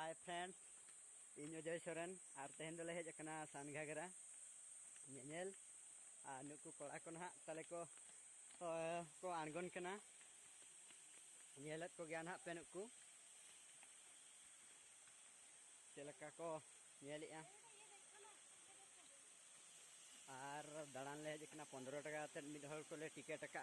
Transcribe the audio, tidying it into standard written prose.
hi friends इन अजय सोरेन और तेहन दोले hedge अकना संघाग्रा nail और नुकु कोड़ा को ना ताले को आंगन कना नेलत को गया ना पे नुकु चलका को नेलिया और दाड़ान ले हेज अकना 15 टाका मिड हर को ले टिकट अका